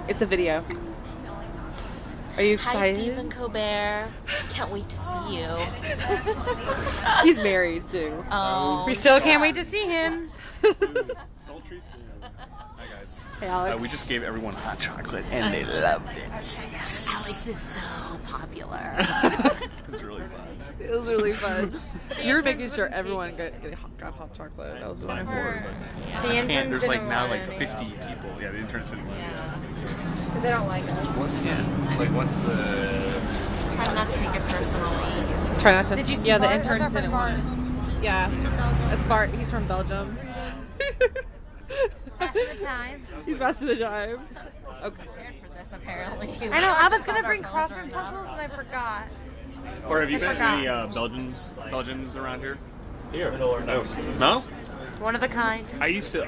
It's a video. Are you excited? Hi, Stephen Colbert. Can't wait to see you. He's married too. Oh, We still can't wait to see him. Sultry Sam. Hi guys. Hey Alex. We just gave everyone hot chocolate and they loved it. Yes. Alex is so popular. It was really fun. It was really fun. You were making sure everyone got hot chocolate. That was really Forward, important. but The interns there's like didn't now want like any. 50 people. Yeah, the interns didn't want Because they don't like us. What's what's the Try not to take it personally. Try not to. Did you see Yeah, the Bart? That's interns our friend didn't Bart. want. Yeah, that's Bart. He's from Belgium. Pass the time. He's best of the time. Okay. Prepared for this, apparently. I know, I was going to bring crossword puzzles and I forgot. Or have you met forgot. any Belgians around here? Here. No. No? One of a kind. I used to